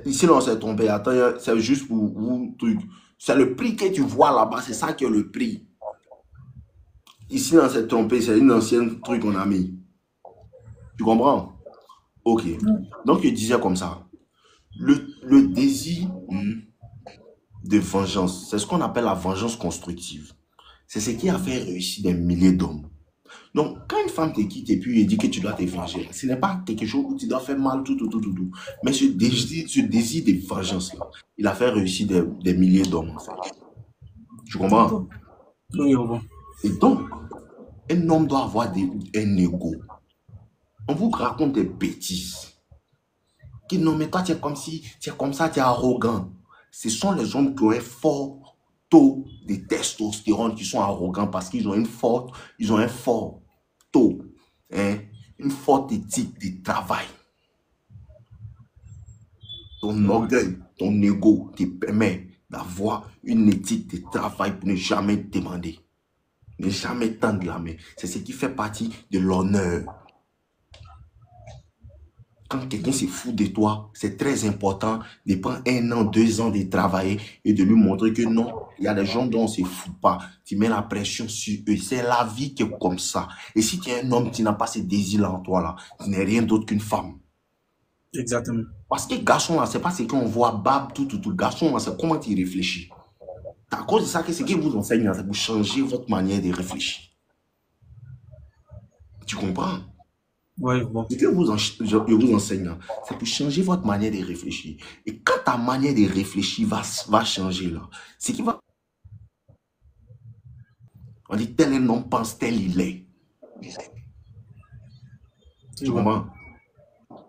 Ici, là, on s'est trompé. Attends, c'est juste pour truc. C'est le prix que tu vois là-bas, c'est ça qui est le prix. Ici, on s'est trompé, c'est une ancienne truc qu'on a mis. Tu comprends? Ok. Donc, je disais comme ça. Le désir de vengeance, c'est ce qu'on appelle la vengeance constructive. C'est ce qui a fait réussir des milliers d'hommes. Donc, quand une femme te quitte et puis elle dit que tu dois te venger, ce n'est pas quelque chose où tu dois faire mal, tout. Mais ce désir de vengeance-là, il a fait réussir des milliers d'hommes, en fait. Tu comprends? Oui, au revoir. Et donc, un homme doit avoir un ego. On vous raconte des bêtises. Que non, mais toi, tu es comme si, tu es comme ça, tu es arrogant. Ce sont les hommes qui ont un fort taux de testostérone qui sont arrogants parce qu'ils ont ils ont un fort taux, hein, une forte éthique de travail. Ton orgueil, ton ego te permet d'avoir une éthique de travail pour ne jamais demander, ne jamais tendre la main. C'est ce qui fait partie de l'honneur. Quand quelqu'un se fout de toi, c'est très important de prendre 1 an, 2 ans de travailler et de lui montrer que non, il y a des gens dont on ne se fout pas. Tu mets la pression sur eux. C'est la vie qui est comme ça. Et si tu es un homme qui n'a pas ce désir-là en toi, là, tu n'es rien d'autre qu'une femme. Exactement. Parce que garçon, là, c'est pas ce qu'on voit, bab, tout. Garçon, là, c'est comment tu réfléchis. C'est à cause de ça que ce qui vous enseigne, c'est pour changer votre manière de réfléchir. Tu comprends? Oui, bon. Ce que je vous enseigne, c'est pour changer votre manière de réfléchir. Et quand ta manière de réfléchir va changer, là, ce qui va... On dit tel un homme pense, tel il est. Je Tu vois. comprends?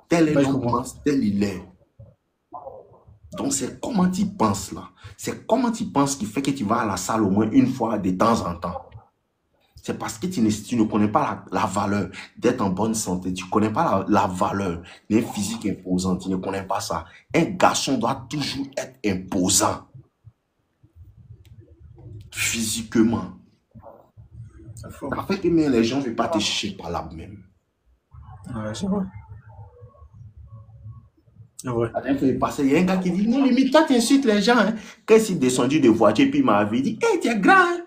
Tel un Ouais, je homme comprends. pense, tel il est. Donc, c'est comment tu penses, là. C'est comment tu penses qui fait que tu vas à la salle au moins une fois de temps en temps. C'est parce que tu ne connais pas la valeur d'être en bonne santé. Tu ne connais pas la valeur d'un physique imposant. Tu ne connais pas ça. Un garçon doit toujours être imposant. Physiquement. C'est fort. Ça fait que même les gens ne veulent pas te chercher par là même. Ouais, c'est vrai. C'est vrai. Il y a un gars qui dit, non, limite, toi, tu insultes les gens. Hein. Quand il s'est descendu de voiture, puis il m'avait dit, hé, tu es grand. Hein.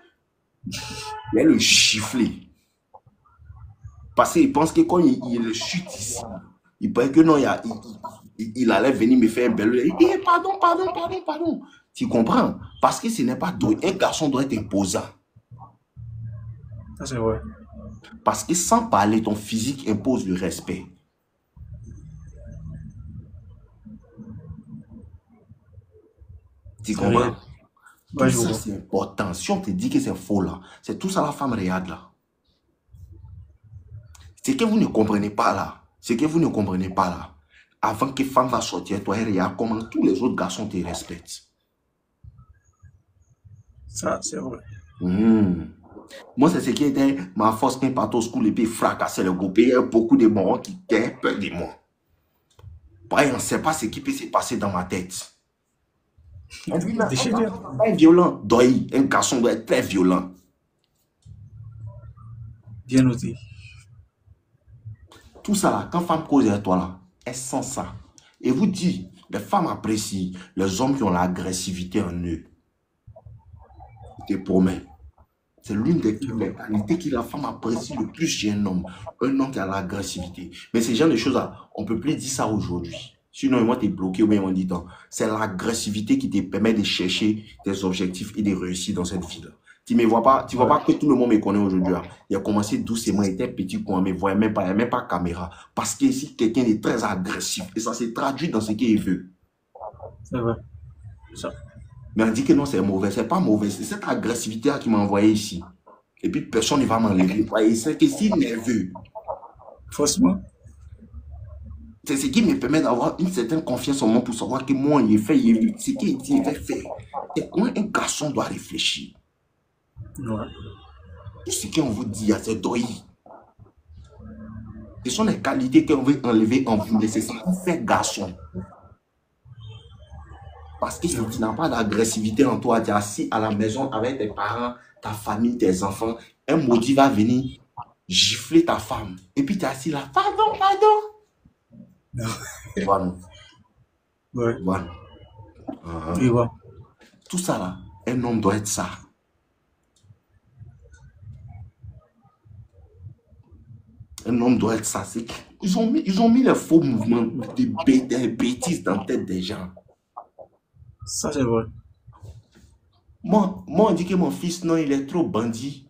Il a le chifflé. Parce qu'il pense que quand il chute ici, il pense que non, il allait venir me faire un bel. Il dit, hey, pardon. Tu comprends? Parce que ce n'est pas tout. Un garçon doit être imposant. Ça, c'est vrai. Parce que sans parler, ton physique impose le respect. Tu C'est comprends? réel. Tout Ouais, je ça, vois. c'est important. Si on te dit que c'est faux là, c'est tout ça la femme regarde là. Ce que vous ne comprenez pas là, avant que femme va sortir, toi, elle regarde comment tous les autres garçons te respectent. Ça, c'est vrai. Mmh. Moi, c'est ce qui était ma force quand je partais au school et puis fracasser le groupe. Il y a beaucoup de morons qui avaient peur de moi. On ne sait pas ce qui peut se passer dans ma tête. On dit, un Déchiré. garçon doit être violent. Un garçon doit être très violent. Bien noté. Tout ça là, quand femme cause avec toi là, elle sent ça. Et vous dites, les femmes apprécient les hommes qui ont l'agressivité en eux. Je te promets. C'est l'une des qualités que la femme apprécie le plus chez un homme. Un homme qui a l'agressivité. Mais ce genre de choses-là, on ne peut plus dire ça aujourd'hui. Sinon, moi, tu es bloqué ou bien on dit non. C'est l'agressivité qui te permet de chercher tes objectifs et de réussir dans cette vie-là. Tu ne vois pas, tu vois Ouais. pas que tout le monde me connaît aujourd'hui. Hein. Il a commencé doucement, il était petit, qu'on ne me voyait même pas, il n'y a même pas de caméra. Parce que si quelqu'un est très agressif, et ça se traduit dans ce qu'il veut. C'est vrai. Ça. Mais on dit que non, c'est mauvais. C'est pas mauvais. C'est cette agressivité-là qui m'a envoyé ici. Et puis, personne ne va m'enlever. Et c'est que si nerveux, Forcément. c'est ce qui me permet d'avoir une certaine confiance en moi pour savoir que moi, il fait, ce qu'il dit, il va faire. Et comment un garçon doit réfléchir. Ouais. Tout ce qu'on vous dit, c'est d'oeil. Ce sont les qualités qu'on veut enlever en vous. Mais c'est ce qui fait garçon. Parce que si tu n'as pas d'agressivité en toi, tu es assis à la maison avec tes parents, ta famille, tes enfants, un maudit va venir gifler ta femme. Et puis tu es assis là, pardon. Non. Voilà. Ouais. Voilà. Ah. Je vois. Tout ça là, un homme doit être ça. Un homme doit être ça. Ils ont mis les faux mouvements, des bêtises dans la tête des gens. Ça, c'est vrai. Moi, on dit que mon fils, non, il est trop bandit.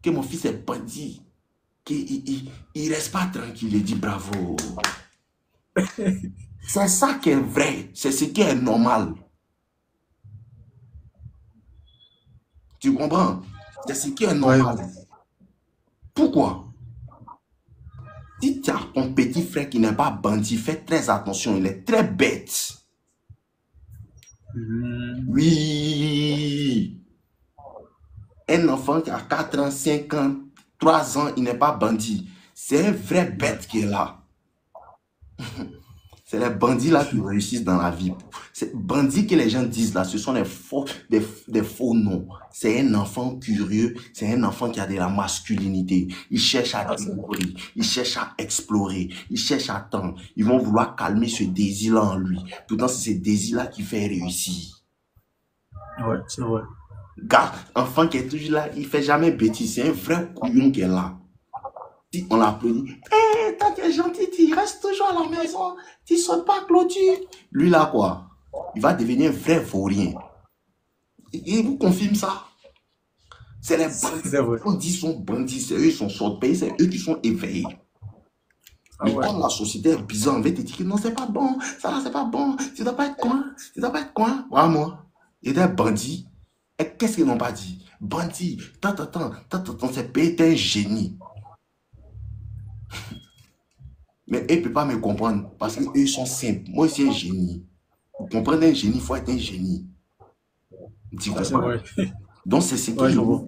Que mon fils est bandit. Qu'il reste pas tranquille. Il dit bravo. C'est ça qui est vrai. C'est ce qui est normal. Tu comprends? C'est ce qui est Ouais. normal. Pourquoi? Si tu as ton petit frère qui n'est pas bandit, fais très attention. Il est très bête. Oui. Un enfant qui a 4 ans, 5 ans, 3 ans, il n'est pas bandit. C'est un vrai bête qui est là. C'est les bandits là qui réussissent dans la vie. C'est bandits que les gens disent là, ce sont des faux noms. C'est un enfant curieux, c'est un enfant qui a de la masculinité. Il cherche à découvrir, il cherche à explorer, il cherche à attendre. Ils vont vouloir calmer ce désir-là en lui. Pourtant, c'est ce désir-là qui fait réussir. Ouais, c'est vrai. Gars, enfant qui est toujours là, il fait jamais bêtise. C'est un vrai couillon qui est là. Si on l'applaudit, hé, toi tu es gentil, tu restes toujours à la maison, tu sautes pas clôture. Lui là quoi, il va devenir un vrai vaurien. Et vous confirme ça? C'est les bandits. C'est vrai. On dit sont bandits, c'est eux qui sont sortis pays, c'est eux qui sont éveillés. Ah Mais ouais. comme la société est bizarre, on va te dire que non, c'est pas bon, ça là, c'est pas bon, tu dois pas être coin, tu dois pas être coin. Vraiment. Et des bandits, et qu'est-ce qu'ils n'ont pas dit? Bandits, tant, c'est pays, t'es un génie. Mais eux ne peuvent pas me comprendre parce qu'eux, ils sont simples. Moi, je suis un génie. Pour comprendre un génie, il faut être un génie. Tu Ça, c'est comprends? vrai. Donc, c'est ce Ouais, je vois.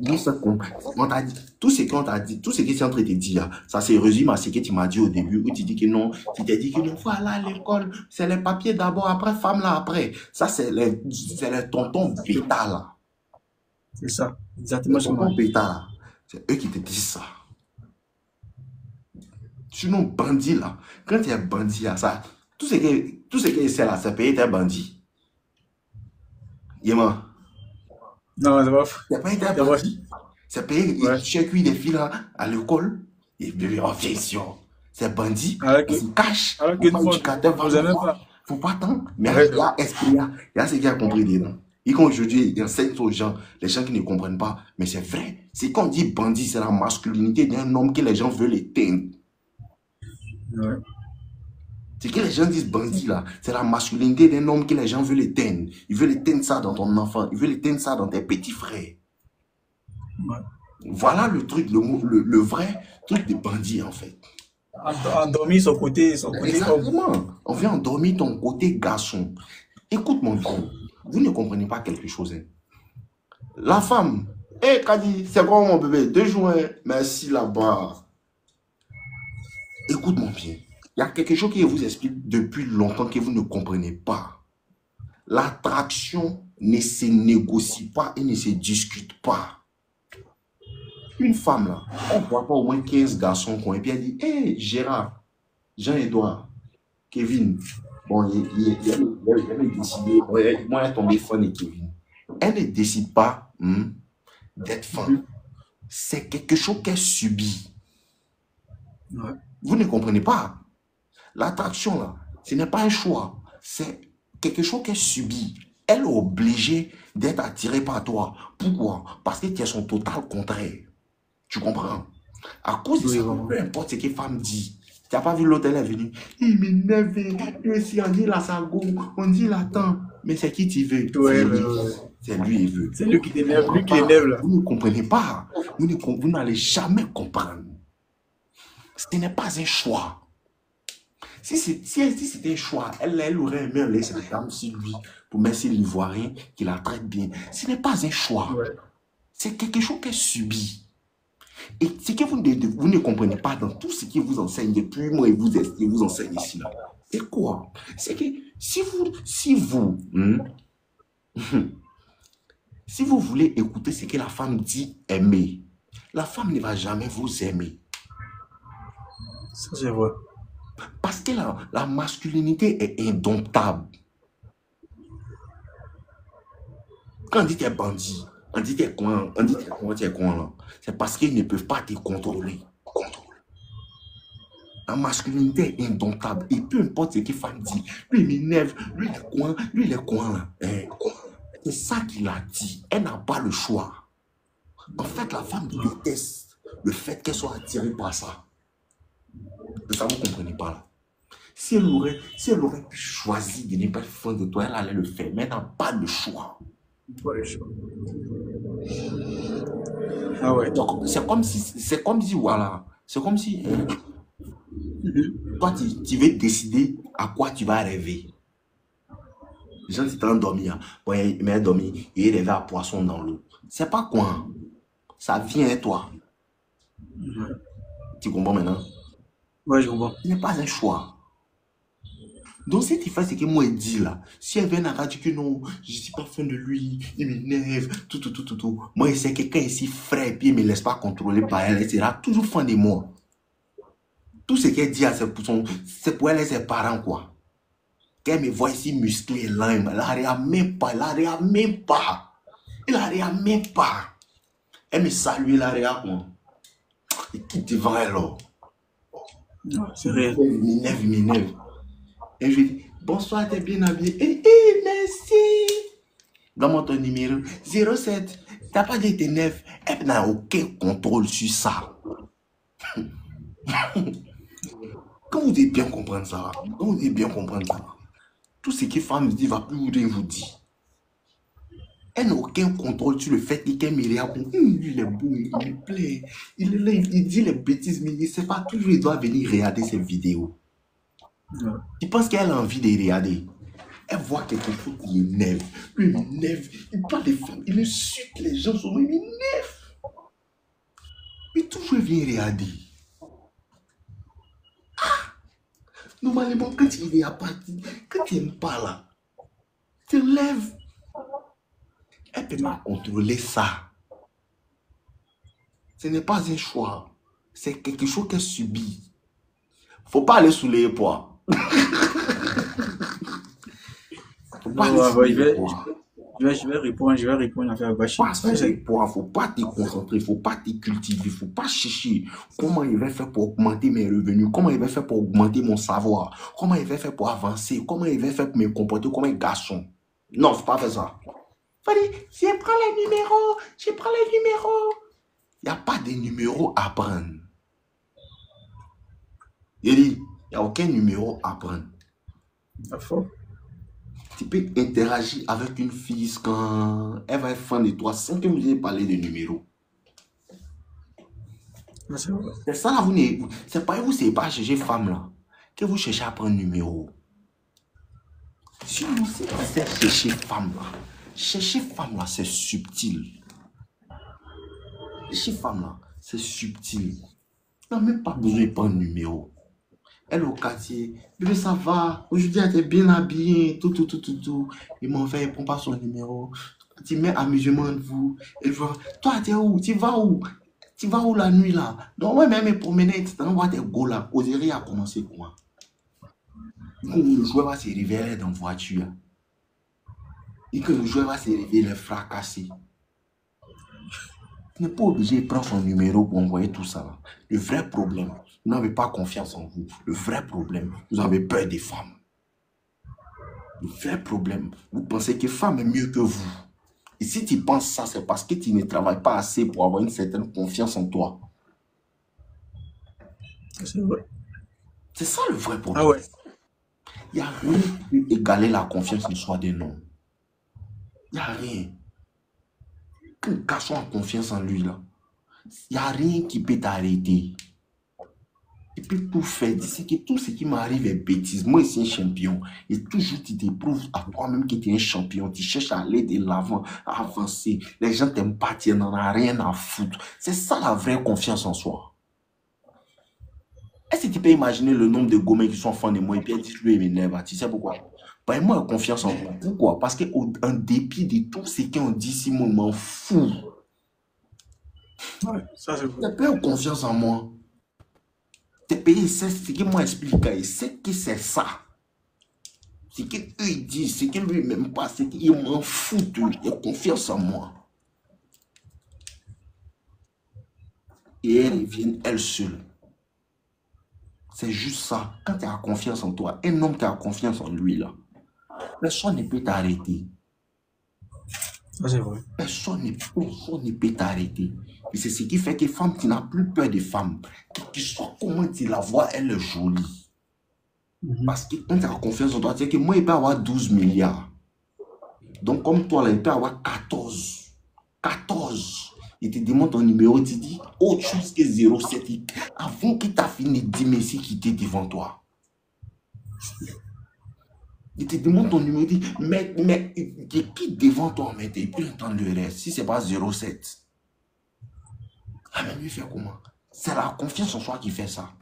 on t'a dit, tout ce qu'on t'a dit, tout ce que tu es en train de dire, ça se résume à ce que tu m'as dit au début, où tu dis que non, tu t'es dit que non, voilà, à l'école, c'est les papiers d'abord, après, femme là, après. Ça, c'est les tontons bêta là. C'est ça. Exactement Les ce que tontons bêta là. C'est eux qui te disent ça. Sinon, bandit là, quand tu es bandit là, ça, tout ce que c'est là, c'est payer tes bandits. Yéman, Non, c'est pas. c'est payer tes C'est vrai. bandits. C'est payer, Ouais. tu as cuit des filles là, à l'école, et bébé, oh, viens ici, oh. C'est bandit, Alors que, il se cache, alors que il nous, pas éducateur, on nous aime pas. faut pas tant, mais Ouais, il y a esprit, il y a ce qu'il a compris dedans. Et quand aujourd'hui, il enseigne aux gens, les gens qui ne comprennent pas, mais c'est vrai. C'est quand on dit bandit, c'est la masculinité d'un homme que les gens veulent éteindre. ouais. C'est que les gens disent bandit là, c'est la masculinité d'un homme que les gens veulent éteindre. Ils veulent éteindre ça dans ton enfant, ils veulent éteindre ça dans tes petits frères. Ouais. Voilà le truc, le vrai truc des bandits en fait. Endormir son côté homme. Exactement. On vient endormir ton côté garçon. Écoute mon bien, vous ne comprenez pas quelque chose. Hein. La femme, hé Kadi, c'est quoi mon bébé? 2 jours, hein? Merci là-bas. Écoute mon bien, il y a quelque chose qui vous explique depuis longtemps que vous ne comprenez pas. L'attraction ne se négocie pas et ne se discute pas. Une femme là, on ne voit pas au moins 15 garçons qui ont et puis elle dit, hé Gérard, Jean-Edouard, Kevin, bon, il avait décidé, moi elle est tombée fan de Kevin. Elle ne décide pas d'être fan. C'est quelque chose qu'elle subit. Ouais. Vous ne comprenez pas. L'attraction là, ce n'est pas un choix, c'est quelque chose qu'elle subit. Elle est obligée d'être attirée par toi. Pourquoi? Parce que tu es son total contraire. Tu comprends? À cause de Oui, ça, vraiment. peu importe ce que femme dit. Tu n'as pas vu l'autre, elle est venue. Il m'énerve. Si on dit la sago, on dit l'attend. Mais c'est qui tu veux? Ouais, C'est ouais, lui. ouais. C'est lui, il veut. C'est lui qui t'énerve, lui qui l'énerve là. Vous ne comprenez pas. Vous n'allez jamais comprendre. Ce n'est pas un choix. Si c'était un choix, elle aurait aimé laisser sa dame sur lui pour mettre sur l'ivoirien qui la traite bien. Ce n'est pas un choix. Ouais. C'est quelque chose qu'elle subit. Et ce que vous ne comprenez pas dans tout ce qui vous enseigne depuis moi et vous enseigne ici là, c'est quoi? C'est que si vous voulez écouter ce que la femme dit aimer, la femme ne va jamais vous aimer. Ça, c'est vrai. Parce que la masculinité est indomptable. Quand on dit t'es bandit, on dit t'es quoi, là, c'est parce qu'ils ne peuvent pas te contrôler. La masculinité est indomptable. Et peu importe ce que femme dit, lui il m'énerve, lui il est coin là. C'est ça qu'il a dit. Elle n'a pas le choix. En fait, la femme déteste le fait qu'elle soit attirée par ça. C'est ça, vous ne comprenez pas là. Si elle aurait pu choisir de ne pas être fan de toi, elle allait le faire. Mais elle n'a pas le choix. Pas le choix. Ah ouais. Donc, c'est comme si, voilà. C'est comme si toi, tu veux décider à quoi tu vas rêver. Les gens s'étaient endormis. Bon, il m'a dormi, il est rêvé à poisson dans l'eau. C'est pas quoi. Ça vient à toi. Tu comprends maintenant? Ouais, je comprends. Ce n'est pas un choix. Donc, si tu fais ce que moi, il dit là, si elle vient à dire que non, je ne suis pas fan de lui, il m'énerve, tout. Moi, il sait que quand ici, frère, puis il ne me laisse pas contrôler par elle, elle sera toujours fan de moi. Tout ce qu'elle dit, c'est pour elle et ses parents, quoi. Qu'elle me voit ici musclé, là, il n'arrive même pas, Il n'arrive même pas. Elle me salue, il arrive, quoi. Il quitte devant elle, là. Non, c'est réel. Il m'énerve. Et je lui dis, bonsoir, t'es bien habillé. Merci. Donne-moi ton numéro. 07. T'as pas dit t'es neuf. Elle n'a aucun contrôle sur ça. Quand vous devez bien comprendre ça, tout ce que femme dit va plus vous dire. Elle n'a aucun contrôle sur le fait qu'elle me regarde. Lui, il est beau, il me plaît. Il est là, il dit les bêtises, mais il ne sait pas. Toujours, il doit venir regarder ses vidéos. Tu penses qu'elle a envie de regarder? Elle voit quelque chose qui l'énerve. Lui, il m'énerve. Il parle des femmes. Il insulte les gens. Il m'énerve. Mais toujours, il vient regarder. Normalement, quand il est à partir, quand tu n'aimes pas là, tu lèves. Elle peut pas contrôler ça. Ce n'est pas un choix. C'est quelque chose qu'elle subit. Faut pas aller sous les poids. Faut pas aller sous les poids. Je vais répondre à faire Bachi. Faut pas te concentrer, faut pas te cultiver, faut pas chercher comment il va faire pour augmenter mes revenus, comment il va faire pour augmenter mon savoir, comment il va faire pour avancer, comment il va faire pour me comporter comme un garçon. Non, faut pas faire ça. Fallait, je prends les numéros. Il n'y a pas de numéros à prendre. Il dit, il n'y a aucun numéro à prendre. Tu peux interagir avec une fille quand elle va être fan de toi sans que vous ayez parlé de numéro. C'est ça là, c'est pas vous, c'est pas chercher femme là, que vous cherchez à prendre numéro. Si vous savez chercher femme là, c'est subtil. Chercher femme là, c'est subtil. On n'a même pas besoin de prendre numéro. Elle au quartier, bébé ça va, aujourd'hui elle est bien habillée, tout. Il m'en fait, il prend pas son numéro. Tu mets amusement de vous. Et je vois, toi t'es où? Tu vas où? Tu vas où la nuit là? Donc ouais, même me promener, tu vois tes go là, causerie a commencé quoi? Quand le joueur va se réveiller dans la voiture, et que le joueur va se réveiller, les fracasser. Tu n'es pas obligé de prendre son numéro pour envoyer tout ça là. Le vrai problème, vous n'avez pas confiance en vous. Le vrai problème, vous avez peur des femmes. Le vrai problème, vous pensez que femme est mieux que vous. Et si tu penses ça, c'est parce que tu ne travailles pas assez pour avoir une certaine confiance en toi. C'est vrai. C'est ça le vrai problème. Ah ouais. Il n'y a rien qui peut égaler la confiance en soi d'un homme. Il n'y a rien. Quand un garçon a confiance en lui, là, il n'y a rien qui peut t'arrêter. Il peut tout faire. C'est que tout ce qui m'arrive est bêtise. Moi, je suis un champion. Et toujours, tu te prouves à toi-même que tu es un champion. Tu cherches à aller de l'avant, à avancer. Les gens t'aiment pas, tu n'en as rien à foutre. C'est ça la vraie confiance en soi. Est-ce que tu peux imaginer le nombre de gomins qui sont fans de moi et puis ils disent, lui, il m'énerve. Tu sais pourquoi? Ben, moi, j'ai confiance en moi. Pourquoi? Parce qu'en dépit de tout ce qu'on dit, si moi, je m'en fous. Ouais, ça c'est vrai. J'ai pas confiance en moi. Tes pays, c'est ce que moi explique. C'est que c'est ça. Ce qu'eux ils disent, ce que lui même pas, c'est qu'ils m'en foutent. Il a confiance en moi. Et elle vient elle seule. C'est juste ça. Quand tu as confiance en toi, un homme qui a confiance en lui, là, personne ne peut t'arrêter. Ça, c'est vrai. Personne ne peut t'arrêter. Et c'est ce qui fait que femme, tu n'as plus peur des femmes. Que soit comment tu la vois, elle est jolie. Parce que quand tu as confiance en toi, tu sais que moi, il peut avoir 12 milliards. Donc, comme toi, là, il peut avoir 14. 14. Il te demande ton numéro, tu dis autre chose que 07. Avant qu'il t'a fini de dire merci qui était devant toi. Il te demande ton numéro, il dit, mais qui devant toi, mais tu peux entendre le reste. Si ce n'est pas 07. Ah, mais lui fait comment? C'est la confiance en soi qui fait ça.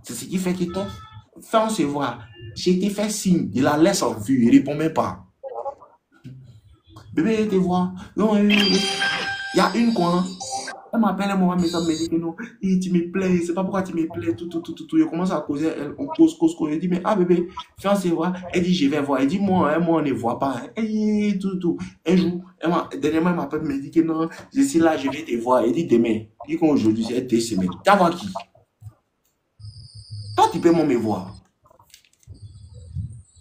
C'est ce qui fait que toi, fais on se voit. J'ai été fait signe, il la laisse en vue, il ne répond même pas. Bébé, il te voit. Non, il y a une quoi. Elle m'appelle, elle m'envoie un message, me dit que non, tu me plais, c'est pas pourquoi tu me plais, tout. Je commence à causer, on cause. Elle dit, mais ah bébé, fais on se voit. Elle dit, je vais voir. Elle dit, moi, on ne voit pas. Et tout. Un jour, dernièrement, elle m'appelle, me dit que non, je suis là, je vais te voir. Elle dit, demain. Elle dit qu'aujourd'hui, c'est 2 semaines. Tu vas voir qui? Toi, tu peux moi me voir.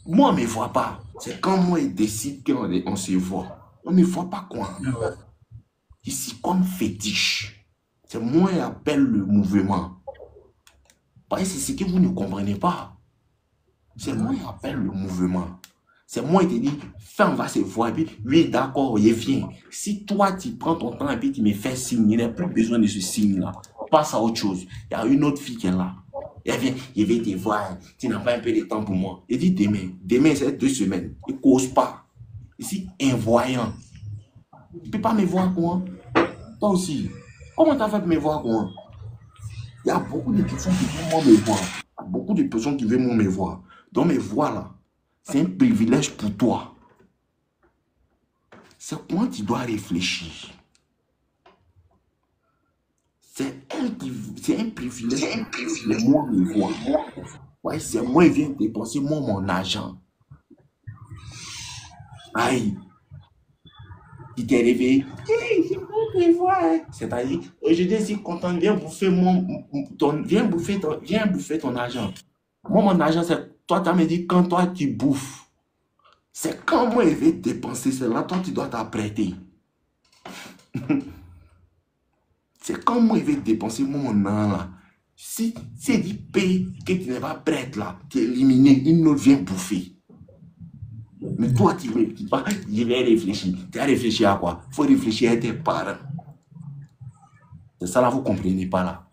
Moi, on ne me voit pas. C'est quand moi, il décide qu'on se voit. On ne me voit pas quoi. Ici, comme fétiche. C'est moi qui appelle le mouvement. Parce que c'est ce que vous ne comprenez pas. C'est moi qui appelle le mouvement. C'est moi qui te dis, fais, on va se voir. Et puis, oui, d'accord, il vient. Si toi, tu prends ton temps et puis tu me fais signe, il n'y a plus besoin de ce signe-là. Passe à autre chose. Il y a une autre fille qui est là. Elle vient, il va te voir. Tu n'as pas un peu de temps pour moi. Il dit demain. Demain, c'est 2 semaines. Il ne cause pas. Ici, invoyant. Tu ne peux pas me voir quoi? Toi aussi. Comment tu as fait pour me voir quoi? Il y a beaucoup de personnes qui veulent moi me voir. Il y a beaucoup de personnes qui veulent moi me voir. Donc, me voir là, c'est un privilège pour toi. C'est comment tu dois réfléchir. C'est un privilège pour moi me voir. Ouais, c'est moi qui viens dépenser moi mon argent. Aïe. Il t'est réveillé. Hey, je veux te voir. C'est-à-dire, aujourd'hui, je suis content, viens bouffer viens bouffer ton argent. Moi, mon argent, c'est toi, tu me dit quand toi, tu bouffes. C'est quand moi, je vais dépenser, c'est là, toi, tu dois t'apprêter. C'est quand moi, je vais dépenser mon argent là. Si il dit paye que tu n'es pas prête là, tu es éliminé, il ne vient bouffer. Mais toi, tu vas, je vais réfléchir. Tu as réfléchi à quoi? Il faut réfléchir à tes parents. C'est ça là, vous ne comprenez pas là.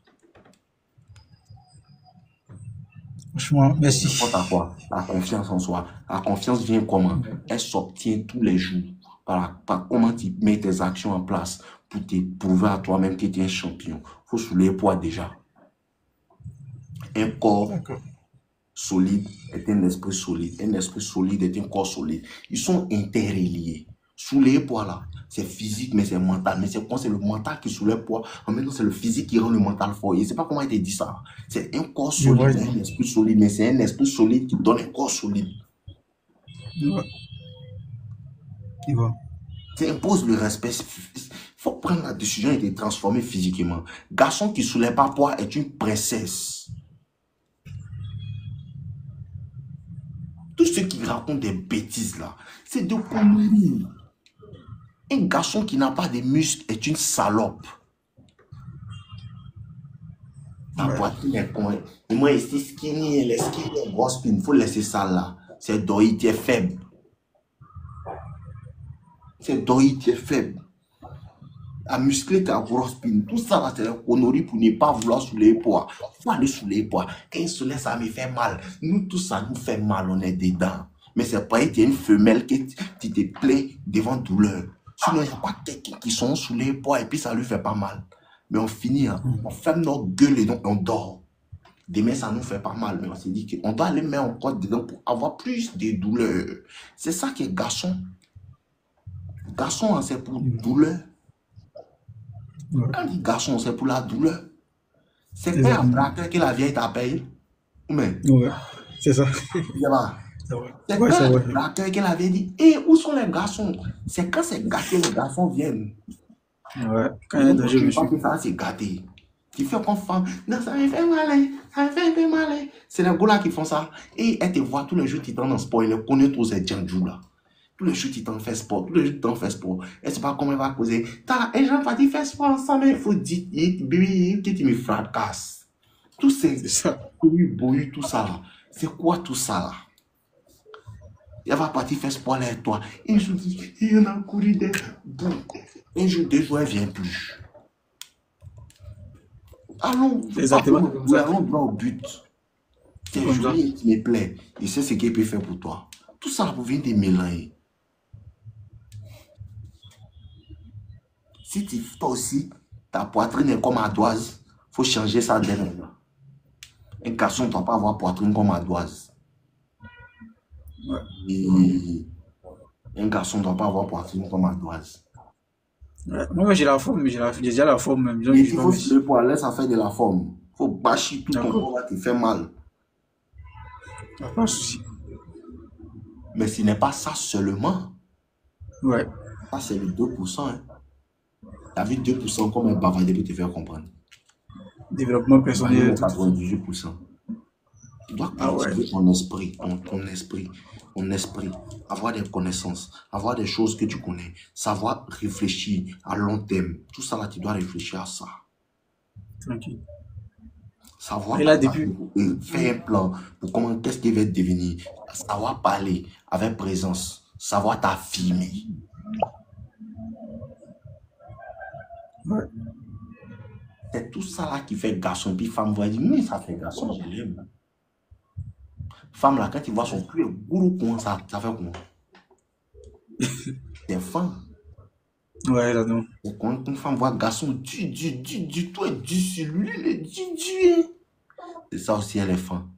Franchement, merci. À quoi? La confiance en soi. La confiance vient comment? Elle s'obtient tous les jours. Par comment tu mets tes actions en place pour te prouver à toi-même que tu es un champion. Il faut soulever le poids déjà. Un corps solide est un esprit solide. Un esprit solide est un corps solide. Ils sont interreliés. Soulever le poids là, c'est physique, mais c'est mental. Mais c'est quoi? C'est le mental qui soulève le poids. En même temps, c'est le physique qui rend le mental fort. Je ne sais pas comment il te dit ça. C'est un corps solide, un esprit solide, mais c'est un esprit solide qui donne un corps solide. Ça impose le respect. Il faut prendre la décision et te transformer physiquement. Garçon qui ne soulève pas poids est une princesse. Tous ceux qui racontent des bêtises là, c'est de conneries. Un garçon qui n'a pas de muscles est une salope. Ta poitrine est con. Et moi ici, skinny, les skinny, grosse spin, il faut laisser ça là. C'est Doï, tu es faible. C'est Doï, tu es faible. À muscler ta grosse spin, tout ça là, c'est la connerie pour ne pas vouloir soulever poids. Il faut aller soulever poids. Quand il soulève, ça me fait mal. Nous, tout ça nous fait mal, on est dedans. Mais c'est pas que tu es une femelle que tu te plais devant douleur. Sinon, il n'y a pas quelqu'un qui sont sous les poids et puis ça lui fait pas mal. Mais on finit, hein, on ferme notre gueule et donc on dort. Demain, ça nous fait pas mal. Mais on s'est dit qu'on doit aller mettre encore dedans pour avoir plus de douleur. C'est ça qui est garçon. Garçon, c'est pour douleur. Quand on dit garçon, c'est pour la douleur. C'est quand il y a Exactement. braqueur que la vieille t'appelle. Mais, Ouais, c'est ça. c'est pas. C'est vrai. C'est Ouais, quand c'est il y a vrai. braqueur que la vieille dit, hé, où sont les garçons? C'est quand c'est gâté, les garçons viennent. Ouais, quand il y a un Donc, toi, danger, tu ne veux pas monsieur. que ça c'est gâté. Tu fais comme femme. Non, ça me fait mal, hein. Ça me fait un peu mal, hein. C'est les gars qui font ça. Et elle te voit tous les jours, tu t'en dans sport. Elle connaît tous ces djandjous là. Tous les jours, tu t'en fais sport. Tous les jours, tu t'en fais sport. Elle ne sait pas comment elle va causer. Et j'en pas dit faire sport ensemble. Il faut dire, bébé, que tu me fracasses. Tous C'est ces ça. couilles, tout ça là. C'est quoi tout ça là? Elle va partir faire sport là avec toi. Et je dis, il y en a couru des bouts. Un jour, deux jours, elle ne vient plus. Allons, C'est exactement comme ça. allons droit au but. C'est C'est comme ça. joli et qui me plaît. Et c'est ce qu'il peut faire pour toi. Tout ça pour venir te mélanger. Si toi aussi, ta poitrine est comme ardoise, il faut changer ça derrière. Un garçon ne doit pas avoir poitrine comme ardoise. Ouais. Et un garçon ne doit pas avoir poitrine comme ardoise. Ouais. Moi, j'ai la forme, j'ai déjà la forme même. Donc, Et je il vais faut me... se pour laisser ça faire de la forme. Il faut bâcher tout ton D'accord. corps, va te faire mal. Pas de souci. Mais ce n'est pas ça seulement. Ouais. Ça, c'est le 2%. Hein. Tu as vu 2% comme un bavardé pour te faire comprendre. Développement personnel et Le tout. 98%. Tu dois Ah ouais. cultiver ton esprit, ton esprit, avoir des connaissances, avoir des choses que tu connais, savoir réfléchir à long terme. Tout ça là, tu dois réfléchir à ça. Tranquille. Savoir Et là, depuis... faire un plan pour comment, qu'est-ce qu'il va devenir. Savoir parler avec présence, savoir t'affirmer. Ouais. C'est tout ça là qui fait garçon. Puis femme va dire, mais ça fait garçon, je l'aime. Femme là, quand tu vois son cul, gourou, comment ça fait comment? C'est fin. Ouais, là, non. Et quand une femme voit garçon, tout est du sur lui, il est du. C'est ça aussi, elle est fin.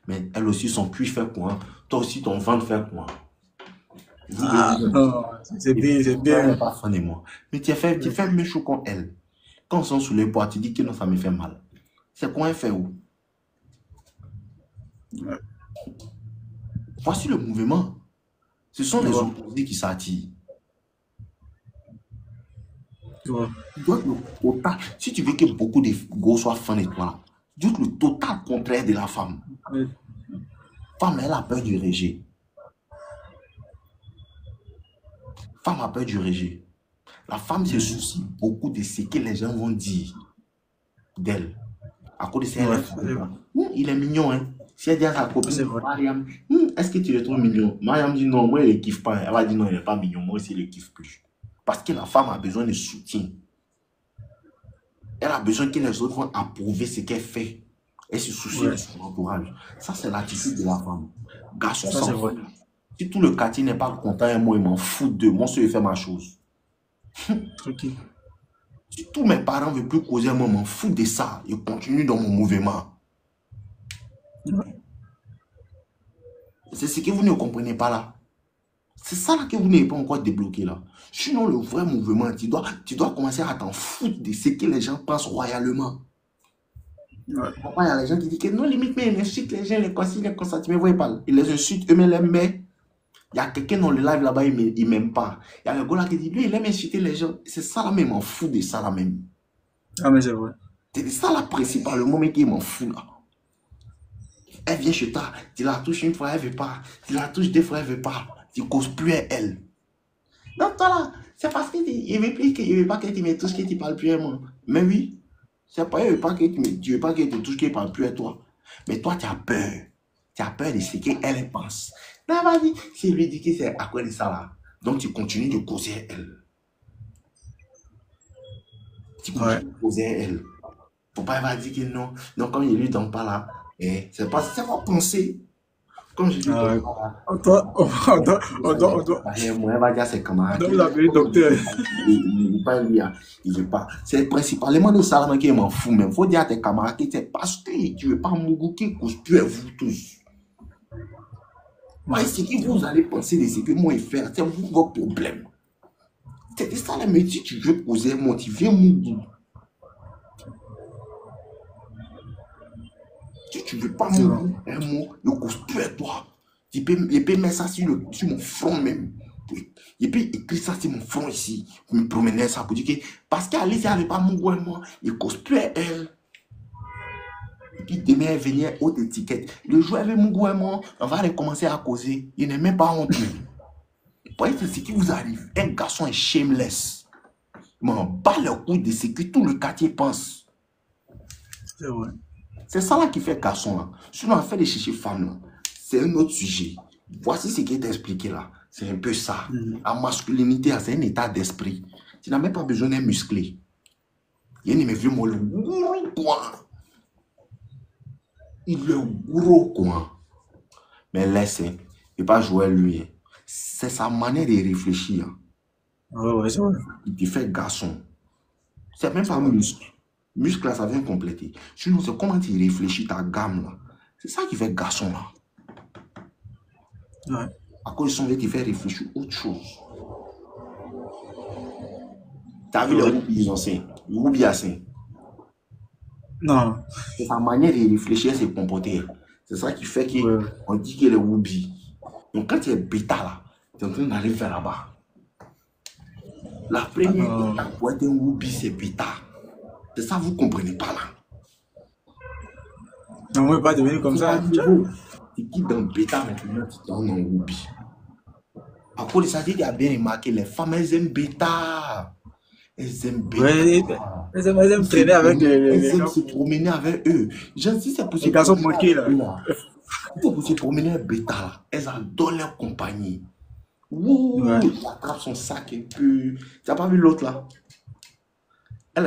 Mais elle aussi, son cul fait quoi? Toi aussi, ton ventre fait quoi? Ah, non. C'est bien, c'est Elle bien. n'est pas fan de moi. Mais tu fais mieux chaud comme elle. Quand on sent sous les poids, tu dis que non, ça me fait mal. C'est quoi elle fait où? Ouais. Voici le mouvement. Ce sont les Ouais. opposés qui s'attirent. Ouais. Tu dois être le total. Si tu veux que beaucoup de gars soient fans de toi, là, tu dois être le total contraire de la femme. Ouais. Femme, elle a peur du rejet. Femme a peur du rejet. La femme se soucie beaucoup de ce que les gens vont dire d'elle. À cause de ça, elle Ouais, est femme. Il est mignon, hein. Si elle dit à sa c'est copine, vrai. Mariam, est-ce que tu le trouves mignon? Mariam dit non, moi, elle ne kiffe pas. Elle va dire non, il n'est pas mignon. Moi aussi, je ne le kiffe plus. Parce que la femme a besoin de soutien. Elle a besoin que les autres vont approuver ce qu'elle fait. Elle se soucie de Ouais. son entourage. Ça, c'est l'attitude de la femme. Garçon Ça, c'est s'en vrai. fout. Si tout le quartier n'est pas content, et moi, il m'en fout d'eux. Moi, je vais faire ma chose. Tranquille. Si tous mes parents ne veulent plus causer, moi, je m'en fous de ça. Je continue dans mon mouvement. Ouais. C'est ce que vous ne comprenez pas là. C'est ça là que vous n'avez pas encore débloqué là. Sinon, le vrai mouvement, tu dois commencer à t'en foutre de ce que les gens pensent royalement. Ouais. Pourquoi il y a les gens qui disent que non, limite, mais ils insultent les gens, les consignes, les constats, tu me vois pas. Ils les insultent, eux-mêmes les mais il y a quelqu'un dans le live là-bas, il ne m'aime pas. Il y a le gars là qui dit, lui, il aime insulter les gens. C'est ça là même, m'en fout de ça là même. Ah, mais c'est vrai. C'est ça là principalement, mais qui m'en fout là. Elle vient chez toi, tu la touches une fois, elle ne veut pas. Tu la touches deux fois, elle ne veut pas. Tu ne causes plus à elle. Donc toi là, c'est parce qu'il ne veut pas que tu me touches, que tu ne parles plus à moi. Mais oui, c'est pas, il veut pas que tu veux pas qu'elle te touche, qu'elle ne parle plus à toi. Mais toi, tu as peur. Tu as peur de ce qu'elle pense. Non, vas-y, si lui dit que c'est à quoi de ça là, donc tu continues de causer à elle. Tu continues de causer à elle. Faut pas, elle va dire que non. Donc, comme il lui donne pas là, c'est pas penser. Comme je lui donne pas là. On doit, Moi, elle va dire à ses camarades. vous appeler docteur. Il ne veut pas. C'est principalement de ça qui m'en fout. Mais il faut dire à tes camarades que c'est parce que tu ne veux pas Mougou qui cause plus à vous tous. Ouais, ce que vous allez penser de ce que moi je fais, c'est vous vos problèmes. C'est ça la métier, tu veux poser moi, tu viens Mougou. Si tu ne veux pas C'est bon. un mot, il cause plus à toi. Il peut mettre ça sur mon front même. Oui. Il peut écrire ça sur mon front ici. Pour me promener ça pour dire que parce qu'Alice n'avait pas mon moi, il cause plus à elle. Et puis demain, elle venait haute étiquette. Le jour avec mon gouvernement, on va recommencer à causer. Il n'est même pas honteux. Vous voyez, c'est ce qui vous arrive. Un garçon est shameless. Il m'en bat le coup de ce que tout le quartier pense. C'est vrai. C'est ça là qui fait garçon là. Sinon, on fait de chercher femme là. C'est un autre sujet. Voici ce qui est expliqué là. C'est un peu ça. La masculinité, c'est un état d'esprit. Tu n'as même pas besoin d'être musclé. Il y a un vieux mot, le gros quoi. Il est gros quoi. Mais laissez. Il ne peut pas jouer lui. C'est sa manière de réfléchir. Ouais, c'est vrai. Il te fait garçon. C'est même C'est pas vrai. muscle. Muscle là, ça vient compléter. Sinon, c'est comment tu réfléchis ta gamme là. C'est ça qui fait garçon là. Ouais. À cause de son veut te faire réfléchir autre chose. Tu as vu les Roubi anciens, les Roubi anciens. Non. C'est sa manière de réfléchir et se comporter. C'est ça qui fait qu'on dit qu'il est Roubi. Donc quand tu es bêta là, tu es en train d'aller vers là-bas. La première étape pour être un Roubi, c'est bêta. C'est ça, vous ne comprenez pas là. Non, on ne peut pas devenir comme ça. Tu quittes dans bêta maintenant, tu tournes en Roubi. À cause de ça, tu as bien remarqué, les femmes, elles aiment bêta. Elles aiment bêta. Ouais, elles aiment traîner avec elles aiment se promener avec eux. Genre, si c'est pour se garçons moqués là. Si c'est pour se promener avec bêta là, elles adorent leur compagnie. Ouh, il attrape son sac un peu. Tu n'as pas vu l'autre là?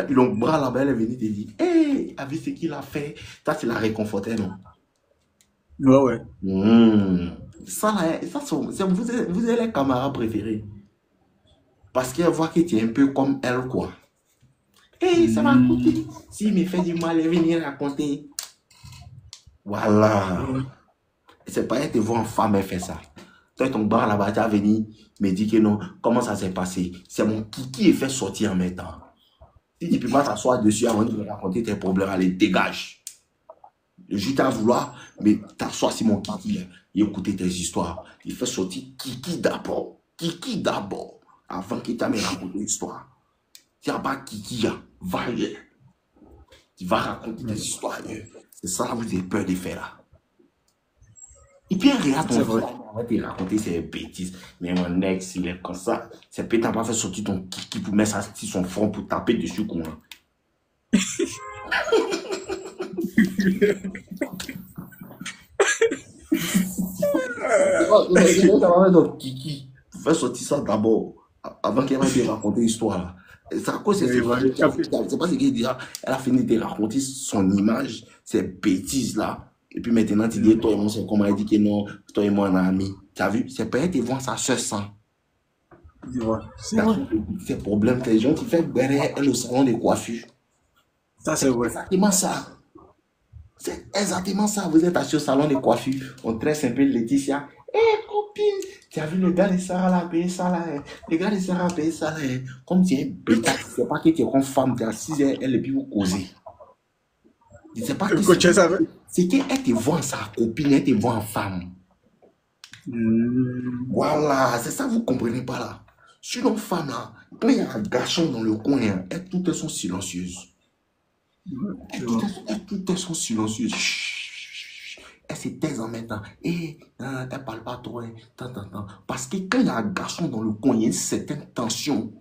Il a un bras là-bas, elle est venue te dire, hé, a vu ce qu'il a fait. Ça, tu l'as réconforté, non? Ouais. Ça, là, vous êtes les camarades préférés. Parce qu'elle voit que tu es un peu comme elle, quoi. Hé, ça va raconter. S'il me fait du mal, elle vient raconter. Voilà. C'est pas elle te voit en femme, elle fait ça. Toi, ton bar là-bas, tu as venu me dire que non. Comment ça s'est passé? C'est mon kiki qui fait sortir en même temps. Si tu ne peux pas t'asseoir dessus avant de me raconter tes problèmes, allez, dégage. Le juge t'a vouloir, mais t'assois sur mon kiki, et écouter tes histoires. Il fait sortir kiki d'abord. Kiki d'abord. Avant qu'il t'ait raconté l'histoire. Tu n'as pas kiki, va ailleurs. Tu vas raconter tes histoires ailleurs. C'est ça là, vous avez peur de faire là. Et puis, regarde ton frère, on va te raconter ces bêtises. Mais mon ex, il est comme ça. C'est peut-être t'as pas fait sortir ton kiki pour mettre ça sur son front pour taper dessus, quoi. Ça va mettre ton kiki pour faire sortir ça d'abord, avant qu'elle va te raconter l'histoire. C'est à cause de c'est pas ce qu'il dit. Elle a fini de raconter son image, ces bêtises là. Et puis maintenant, tu dis, toi et moi, c'est comment elle dit que non, toi et moi, on est amis. Tu as vu? C'est peut-être te voir sa soeur sans. Ces problèmes, ces gens qui font derrière le salon de coiffure. Ça, c'est vrai. Exactement ça. C'est exactement ça. Vous êtes assis au salon de coiffure. On tresse un peu Laetitia. Hé, copine, tu as vu le gars de Sarah là, payer ça là. Le gars de Sarah a payé ça là. Comme tu es un bêta, tu ne sais pas que tu es comme femme, tu es assise, elle et puis vous causez. Je ne sais pas qui c'est qu'elle te voit en sa copine, elle te voit en femme. Voilà, c'est ça, vous ne comprenez pas là. Sur une femme là, quand il y a un garçon dans le coin, elles toutes sont silencieuses. Toutes sont silencieuses. Elle se taise en même temps. Et elle ne parle pas trop. Parce que quand il y a un garçon dans le coin, il y a une certaine tension.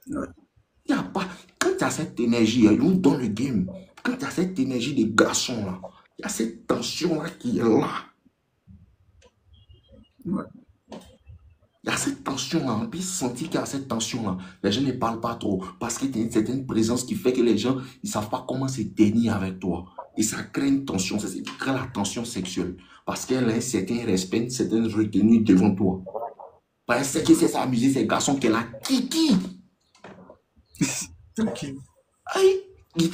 Il y a pas. Quand tu as cette énergie, dans le game, quand tu as cette énergie de garçon là, il y a cette tension là qui est là. Il y a cette tension-là, on peut sentir qu'il y a cette tension-là. Les gens ne parlent pas trop parce qu'il y a une certaine présence qui fait que les gens ne savent pas comment se tenir avec toi. Et ça crée une tension, ça crée la tension sexuelle. Parce qu'elle a un certain respect, une certaine retenue devant toi. Parce que c'est s'amuser, ces garçons qu'elle a kiki. Aïe, il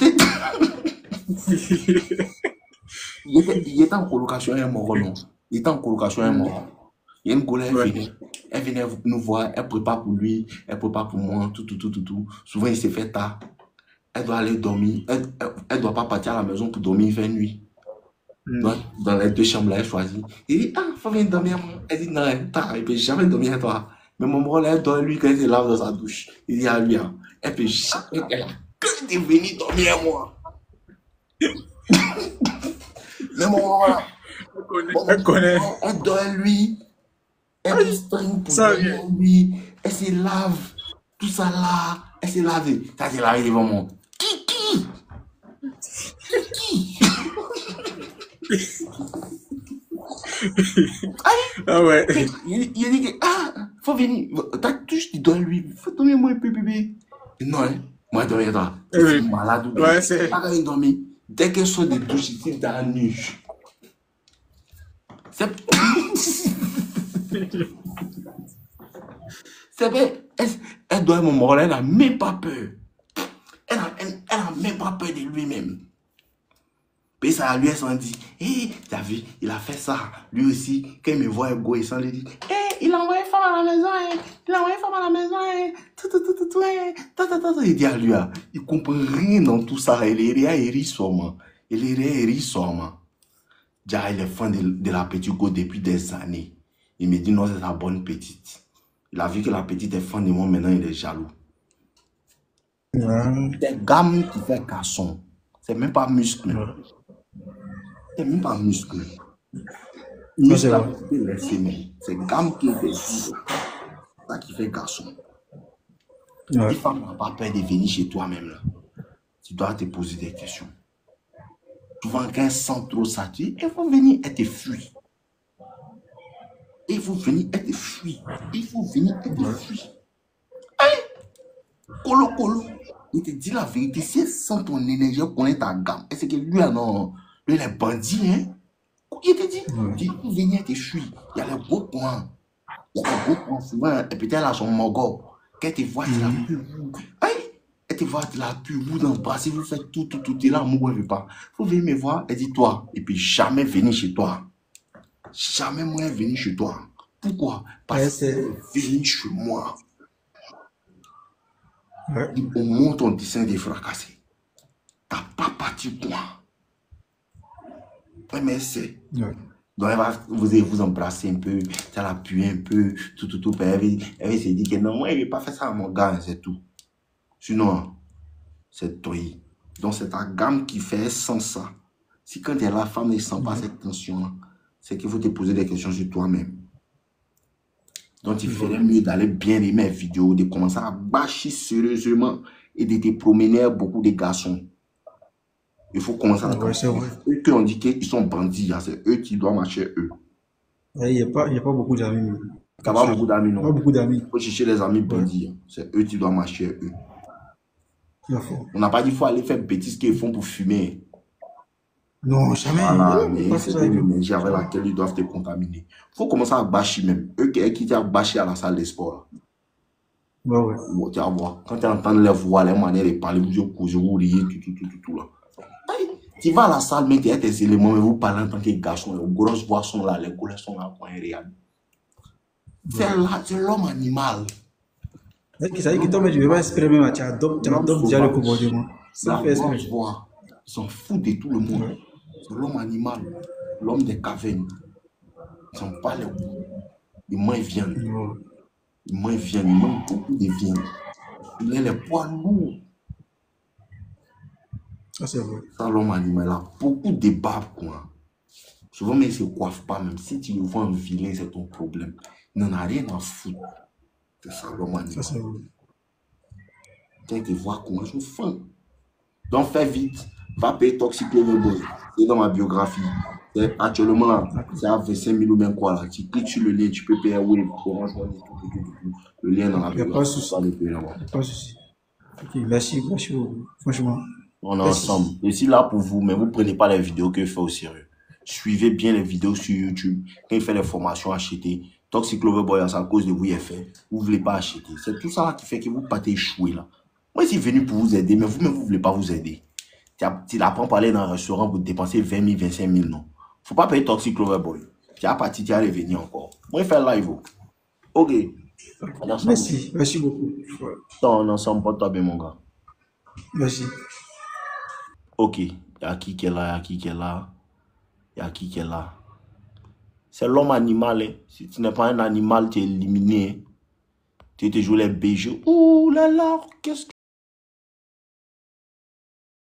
était en colocation un moron, non? Il était en colocation un moron. Il y a une collègue, elle venait nous voir, elle prépare pour lui, elle prépare pour moi, tout. Souvent, il s'est fait tard. Elle doit aller dormir. Elle doit pas partir à la maison pour dormir 20 nuits. Dans les deux chambres là, elle choisit. Il dit, ah, faut venir dormir. Elle dit, non, elle peut jamais dormir à toi. Mais mon bro, là, elle dort lui quand elle se lave dans sa douche. Il dit à lui, hein, elle peut jamais, elle a que de venir dormir à moi. Mais mon bro, là, elle dort à lui. Elle se string pour dormir à lui. Elle se lave. Tout ça là. Elle s'est lavée. Ça s'est lavé devant moi. Qui Ah ouais. Il dit que, ah, faut venir. Ta touche, tu dois lui. Faut dormir moi un peu, bébé. Non, hein. Moi, dormir toi. Je suis malade. Ouais, c'est. Pas quand il dormir. Dès qu'elle sort des douches, ici, dans la nuit. C'est. C'est vrai. Elle doit mon moral. Elle n'a même pas peur. Elle n'a même pas peur de lui-même. Puis ça à lui, elle s'en dit, hé, t'as vu, il a fait ça. Lui aussi, quand il me voit égoïsant, il dit, hé, il a envoyé femme à la maison, hein. Il a envoyé femme à la maison, hein. Il dit à lui, il ne comprend rien dans tout ça. Il est rien, il rit sûrement. Il est rien, il rit sûrement. Déjà, il est fan de la petite go depuis des années. Il me dit, non, c'est sa bonne petite. Il a vu que la petite est fan de moi, maintenant il est jaloux. C'est gamme qui fait garçon. C'est même pas muscle. C'est même pas muscle. Muscle, c'est gamme qui est des c'est ça qui fait garçon. Les femmes n'ont pas peur de venir chez toi-même. Là. Tu dois te poser des questions. Souvent, quand elles sentent trop ça, tu dis, il faut venir, elle te fuit. Il faut venir, elle te fuit. Il faut venir, elle te fuit. Hey! Colo. Il te dit la vérité. Si elle sent ton énergie, elle connaît ta gamme. Est-ce que lui, non, lui, il est bandit, hein? Il te dit, il faut venir, elle te fuit. Il y a les beaux points. Il y a les beaux points souvent. Et peut-être elle a son mogo. Quand elle te voit, tu la plus. Hey! Elle te voit, tu la plus. Vous d'embrasser, vous faites tout. Et là, moi, elle ne veut pas. Il faut venir me voir. Elle dit, toi. Et puis, jamais venir chez toi. Jamais moi venir chez toi. Pourquoi? Parce que venir chez moi. On monte ton dessin des fracassés. T'as pas parti quoi? Ouais, mais c'est. Donc elle va vous embrasser un peu, ça l'appuie un peu, tout. Elle va se dire que non, moi, je ne vais pas faire ça à mon gars, c'est tout. Sinon, c'est toi. Donc c'est ta gamme qui fait sans ça. Si quand tu es la femme ne sent pas cette tension-là, c'est qu'il faut te poser des questions sur toi-même. Donc, il ferait mieux d'aller bien aimer mes vidéos, de commencer à bâcher sérieusement et de te promener avec beaucoup de garçons. Il faut commencer à c'est vrai. Eux qui ont dit qu'ils sont bandits, c'est eux qui doivent marcher eux. Il n'y a pas beaucoup d'amis. Il n'y a pas beaucoup d'amis, non. Pas beaucoup d'amis. Il faut chercher les amis bandits. C'est eux qui doivent marcher eux. On n'a pas dit qu'il faut aller faire bêtises qu'ils font pour fumer. Non, jamais. Voilà, mais c'est l'énergie avec laquelle ils doivent te contaminer. Il faut commencer à bâcher même. Eux qui t'ont bâché à la salle de sport. Ouais. Bon, tu vas voir. Quand tu entends les voix, les manières de parler, vous causez, vous riez, tout là. Tu vas à la salle, mais tu as tes éléments, mais vous parlez en tant que garçon. Les grosses voix sont là, les couleurs sont là, quand ils regardent. C'est l'homme animal. Ça veut dire que toi, tu ne veux pas espérer même, tu adoptes déjà le comportement. Ça fait espérer. Ils s'en foutent de tout le monde. C'est l'homme animal, l'homme des cavernes. Ils n'ont pas les goûts. Ils mangent viande. Ils mangent beaucoup de viande. Il a les poids lourds. Ça, c'est vrai. Ça, l'homme animal a beaucoup de barbes, quoi. Souvent, mais ils ne se coiffent pas, même si tu le vois un vilain, c'est ton problème. Il n'en a rien à foutre. C'est ça, l'homme animal. Ça, c'est vrai. Tu te vois comment ils sont fins. Donc, fais vite. Va payer Toxic Lover Boy. C'est dans ma biographie. Actuellement, là, c'est à 25 000 ou bien quoi, là. Tu cliques sur le lien, tu peux payer Wave, Orange Money, tout. Le lien dans la biographie. Pas de souci. Pas de souci. Ok, merci beaucoup. Franchement. On est ensemble. Je suis là pour vous, mais vous ne prenez pas les vidéos que je fais au sérieux. Suivez bien les vidéos sur YouTube. Quand il fait les formations, achetez. Toxic Lover Boy, c'est à cause de vous, il est fait. Vous ne voulez pas acheter. C'est tout ça là qui fait que vous partez échouer là. Moi, je suis venu pour vous aider, mais vous-même, vous ne voulez pas vous aider. Tu n'apprends pas à aller dans un restaurant pour dépenser 20 000, 25 000, non. Il ne faut pas payer Toxic Lover Boy. Tu as parti, tu as revenir encore. Moi, je fais live. Ok. Merci beaucoup. On ensemble, porte-toi bien, mon gars. Vas-y. Ok. Il y a qui est là, il y a qui est là. Il y a qui est là. C'est l'homme animal. Hein. Si tu n'es pas un animal, tu es éliminé. Hein. Tu te joues les BG. Ouh là là, qu'est-ce